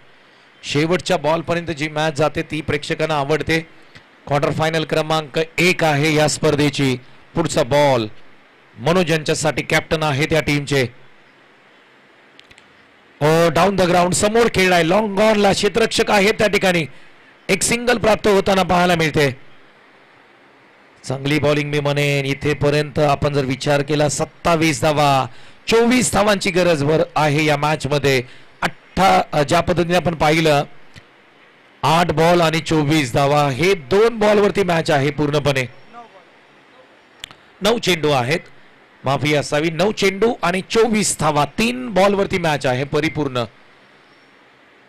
शेवटच्या बॉल पर्यंत जी मॅच जाते ती प्रेक्षकांना आवडते. क्वार्टर फायनल क्रमांक 1 आहे या स्पर्धेची. पुढचा बॉल मनोज यांच्यासाठी कॅप्टन आहे त्या टीमचे. डाऊन द ग्राउंड समोर खेळलाय. लॉंग ऑनला क्षेत्ररक्षक आहेत त्या ठिकाणी. एक सिंगल प्राप्त होताना पाहायला मिळते. चांगली बॉलिंग मी म्हणेन. इथेपर्यंत आपण जर विचार केला 27 धावा 24 धावांची गरज आहे या मॅच मध्ये. ज्या पद्धतीने आपण पाहिलं 8 बॉल आणि 24 धावा. हे 2 बॉल वरती मॅच आहे पूर्णपणे. 9 चेंडू आहेत. माफी असावी. 9 चेंडू आणि 24 धावा. 3 बॉल वरती मॅच आहे परिपूर्ण.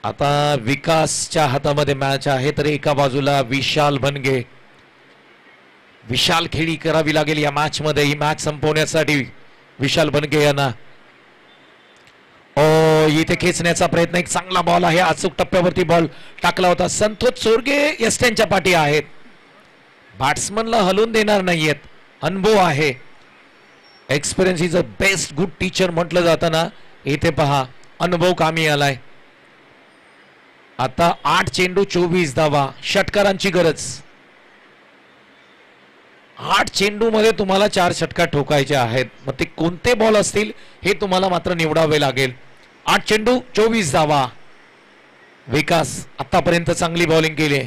आता विकासच्या हातामध्ये मॅच आहे तर एका बाजूला विशाल बनगे. विशाल खेळी करावी लागेल या मॅच मध्ये. ही मॅच संपवण्यासाठी विशाल बनगे यांना. इथे खेचण्याचा प्रयत्न. एक चांगला बॉल आहे. अचूक टप्प्यावरती बॉल टाकला होता. संतोष चोरगे यस्ट्यांच्या पाठी आहेत. बॅट्समनला हलवून देणार नाहीयेत. अनुभव आहे. Experience is a best good teacher म्हटलं जातं ना. इथे पहा अनुभव कामी आलाय. आता 8 चेंडू 24 धावा. षटकारांची गरज. 8 चेंडू मध्ये तुम्हाला 4 षटकार ठोकायचे आहेत. मग ते कोणते बॉल असतील हे तुम्हाला मात्र निवडावे लागेल. 8 चेंडू 24 धावा. विकास आतापर्यंत चांगली बॉलिंग केली.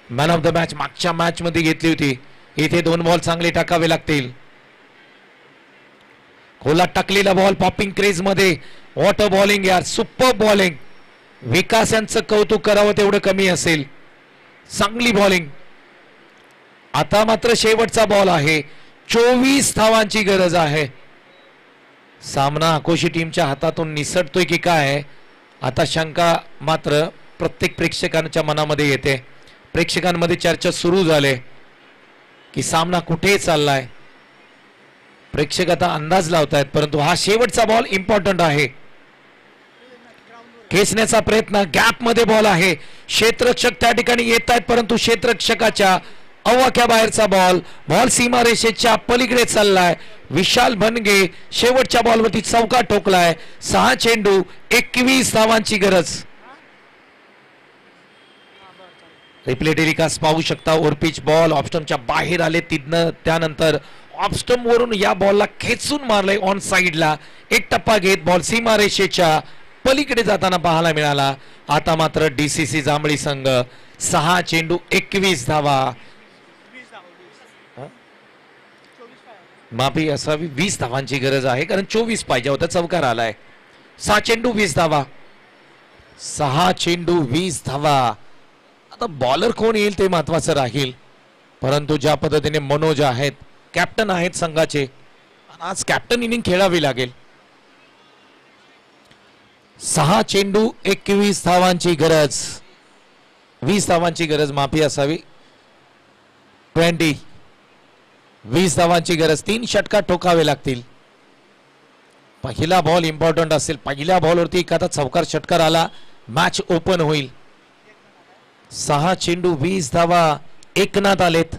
मॅन ऑफ द मॅच मागच्या मॅच मध्ये घेतली होती. इथे 2 बॉल चांगले टाकावे लागतील. खोलात टाकलेला बॉल पॉपिंग क्रेज मध्ये. व्हॉट अ बॉलिंग यार. Super bowling. विकास यांचं कौतुक करावं तेवढं कमी असेल. चांगली बॉलिंग. आता मात्र शेवटचा बॉल आहे, 24 धावांची गरज आहे. सामना आकोशी टीमच्या हातातून निसटतोय की काय, आता शंका मात्र प्रत्येक प्रेक्षकांच्या मनामध्ये येते. प्रेक्षकांमध्ये चर्चा सुरू झाले की सामना कुठे चाललाय. प्रेक्षक आता अंदाज लावतायत, परंतु हा शेवटचा बॉल इम्पॉर्टंट आहे. खेचण्याचा प्रयत्न, गॅप मध्ये बॉल आहे. क्षेत्ररक्षक त्या ठिकाणी येत आहेत, परंतु क्षेत्ररक्षकाच्या अवाक्याबाहेरचा बॉल, बॉल सीमारेषेच्या पलीकडे चाललाय. विशाल बनगे शेवटच्या बॉलवरती चौका ठोकलाय. 6 चेंडू 21 धावांची गरज. रिप्ले टेलिकास्ट पाहू शकता. ओरपिच बॉल ऑफस्टम्पच्या बाहेर आले, तिथनं त्यानंतर ऑफस्टम्प वरून या बॉलला खेचून मारले ऑन साइडला. एक टप्पा घेत बॉल सीमारेषेच्या पलीकडे जाताना पाहायला मिळाला. आता मात्र डीसीसी जांभळी संघ 6 चेंडू 21 धावा. माफी असावी, 20 धावांची गरज आहे, कारण 24 पाहिजे होता, चौकार आलाय. 6 चेंडू 20 धावा. 6 चेंडू 20 धावा. आता बॉलर कोण येईल ते महत्वाचं राहील, परंतु ज्या पद्धतीने मनोज आहेत, कॅप्टन आहेत संघाचे, आज कॅप्टन इनिंग खेळावी लागेल. 6 चेंडू 21 धावांची गरज. 20 धावांची गरज माफी असावी. 20 धावांची गरज. 3 षटकार ठोकावे लागतील. पहिला बॉल इम्पॉर्टंट असेल. पहिल्या बॉलवरती एखादा चौकार षटकार आला, मॅच ओपन होईल. 6 चेंडू 20 धावा. एकनाथ आलेत.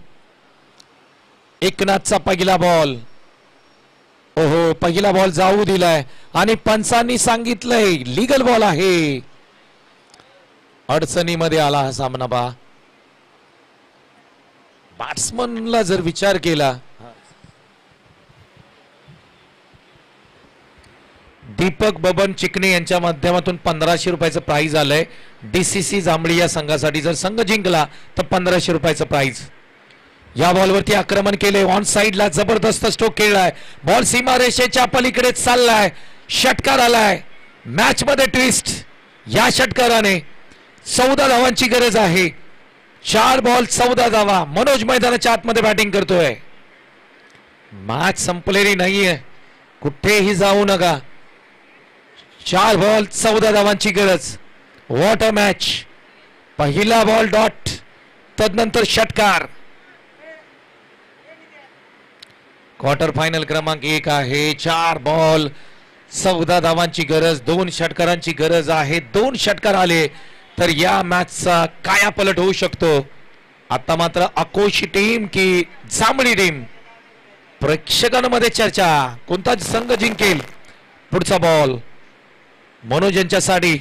एकनाथचा पहिला बॉल. ओहो, पहिला बॉल जाऊ दिलाय आणि पंचांनी सांगितलंय लीगल बॉल आहे. अडचणीमध्ये आला हा सामना. पहा, बॅट्समनला जर विचार केला, दीपक बबन चिकणे यांच्या माध्यमातून 1500 रुपयाचं प्राइज आलंय. डीसीसी जांभळी या संघासाठी जर संघ जिंकला तर 1500 रुपयाचं प्राइज. या बॉलवरती आक्रमण केले, ऑन साइडला जबरदस्त स्ट्रोक खेळलाय. बॉल सीमारेषेच्या पलीकडे चाललाय. षटकार आलाय. मॅच मध्ये ट्विस्ट. या षटकाराने 14 धावांची गरज आहे. 4 बॉल 14 धावा. मनोज मैदानाच्या आतमध्ये बॅटिंग करतोय. मॅच संपलेली नाहीये, कुठेही जाऊ नका. 4 बॉल 14 धावांची गरज. What a match. पहिला बॉल डॉट, तदनंतर षटकार. क्वार्टर फायनल क्रमांक 1 आहे. 4 बॉल 14 धावांची गरज. 2 षटकारांची गरज आहे. 2 षटकार आले तर या मॅचचा कायापलट होऊ शकतो. आता मात्र आकोशी टीम की जांभळी टीम, प्रेक्षकांमध्ये चर्चा, कोणता संघ जिंकेल. पुढचा बॉल मनोज यांच्यासाठी.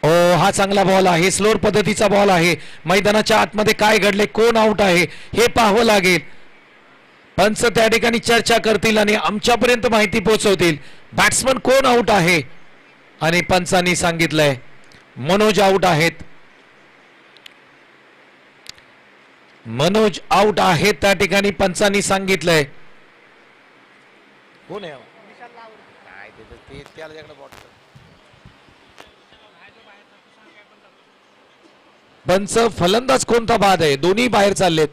ओ, हा चांगला बॉल आहे. स्लोअर पद्धतीचा बॉल आहे. मैदानाच्या आतमध्ये काय घडले, कोण आउट आहे हे पाहावं लागेल. पंच त्या ठिकाणी चर्चा करतील आणि आमच्यापर्यंत माहिती पोहोचवतील. बॅट्समन कोण आउट आहे आणि पंचांनी सांगितलंय मनोज आउट आहेत. मनोज आउट आहेत त्या ठिकाणी पंचांनी सांगितलंय. कोण आहे पंच? फलंदाज कोणता बाद आहे? दोन्ही बाहेर चाललेत.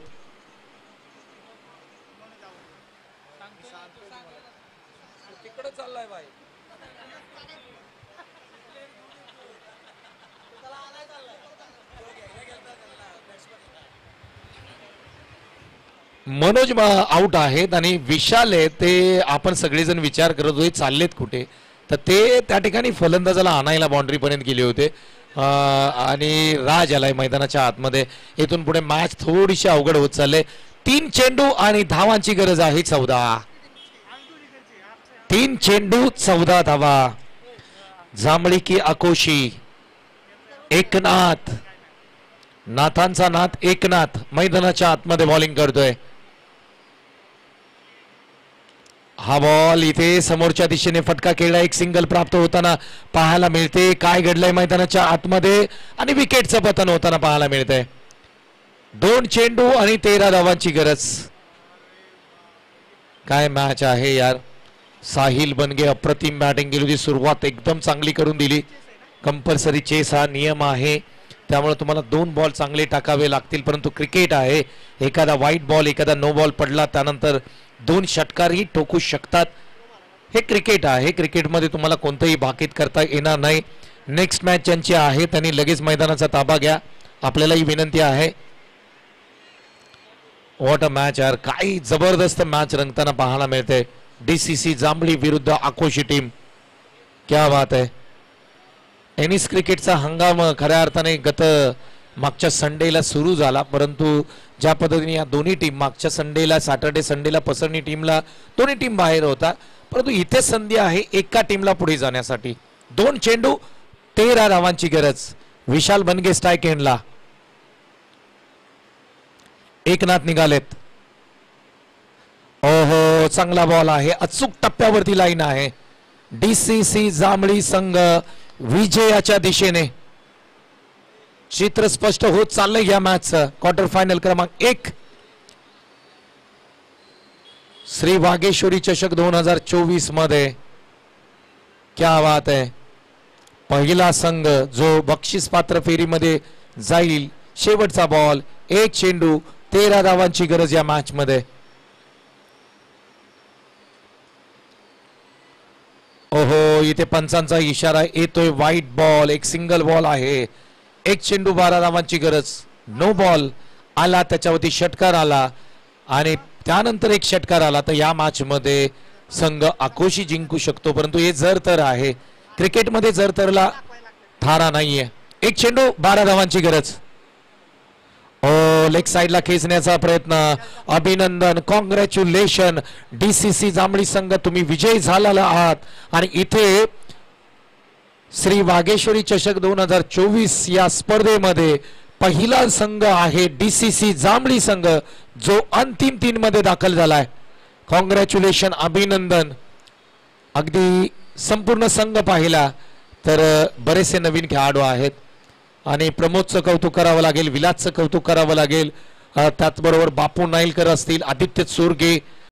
मनोज आउट आहेत आणि विशाल आहे. ते आपण सगळेजण विचार करत होते चाललेत कुठे, तर ते त्या ठिकाणी फलंदाजाला आणायला बाउंड्री पर्यंत गेले होते. आणि राज आलाय मैदानाच्या आतमध्ये. इथून पुढे मॅच थोडीशी अवघड होत चालले. 3 चेंडू आणि धावांची गरज आहे 14. 3 चेंडू 14 धावा. जांभळी की आकोशी. एकनाथ, नाथांचा नाथ एकनाथ मैदानाच्या आतमध्ये बॉलिंग करतोय. हा बॉल इथे समोरच्या दिशेने फटका खेळला. एक सिंगल प्राप्त होताना पाहायला मिळते. काय घडलंय मैदानाच्या आतमध्ये आणि विकेटचं पतन होताना पाहायला मिळतंय. 2 चेंडू आणि 13 धावांची गरज. काय मॅच आहे यार. साहिल बनगे अप्रतिम बॅटिंग केली होती. सुरुवात एकदम चांगली करून दिली. कंपल्सरी चेस हा नियम आहे. त्यामुळे तुम्हाला 2 बॉल चांगले टाकावे लागतील. परंतु क्रिकेट आहे, एखादा वाईट बॉल एखादा नो बॉल पडला त्यानंतर 2 षटकारही ठोकू शकतात. हे क्रिकेट आहे, क्रिकेटमध्ये तुम्हाला कोणतंही भाकीत करता येणार नाही. नेक्स्ट मॅच ज्यांची आहे त्यांनी लगेच मैदानाचा ताबा घ्या, आपल्यालाही विनंती आहे. व्हॉट अ मॅच यार, काही जबरदस्त मॅच रंगताना पाहायला मिळते. DCC जांभळी विरुद्ध आकोशी टीम, क्या बात आहे. टेनिस क्रिकेटचा हंगाम खऱ्या अर्थाने मागच्या संडेला सुरू झाला, परंतु ज्या पद्धतीने या दोन्ही टीम मागच्या संडेला सॅटर्डे संडेला पसरणी टीमला दोन्ही टीम बाहेर होता, परंतु इथे संधी आहे एका टीमला पुढे जाण्यासाठी. 2 चेंडू 13 धावांची गरज. विशाल बनगे स्ट्राईक एंडला, एकनाथ निघालेत. ओहो, चांगला बॉल आहे, अचूक टप्प्यावरती लाईन आहे. DCC जांभळी संघ विजयाच्या दिशेने. चित्र स्पष्ट होत चाललंय या मॅचचं. क्वार्टर फायनल क्रमांक 1 श्री वागेश्वरी चषक 2024 मध्ये. क्या बात आहे. पहिला संघ जो बक्षीस पात्र फेरीमध्ये जाईल. शेवटचा बॉल, 1 चेंडू 13 धावांची गरज या मॅच मध्ये. ओहो, इथे पंचांचा इशारा येतोय. व्हाईट बॉल, एक सिंगल बॉल आहे. 1 चेंडू 12 धावांची गरज. नो बॉल आला, त्याच्यावरती षटकार आला आणि त्यानंतर 1 षटकार आला, तर या मॅच मध्ये संघ आकोशी जिंकू शकतो. परंतु हे जर तर आहे, क्रिकेटमध्ये जर तरला थारा नाहीये. 1 चेंडू 12 धावांची गरज. ओ, लेग साइडला खेचण्याचा प्रयत्न. अभिनंदन, कॉंग्रॅच्युलेशन. DCC जांभळी संघ, तुम्ही विजयी झालेला आहात. आणि इथे श्री वागेश्वरी चषक 2024 या स्पर्धेमध्ये पहिला संघ आहे DCC जांभळी संघ, जो अंतिम 3 मध्ये दाखल झालाय. कॉंग्रॅच्युलेशन, अभिनंदन. अगदी संपूर्ण संघ पाहिला तर बरेचसे नवीन खेळाडू आहेत आणि प्रमोदचं कौतुक करावं लागेल, विलासचं कौतुक करावं लागेल. त्याचबरोबर बापू नाईलकर असतील, आदित्य चोरगे,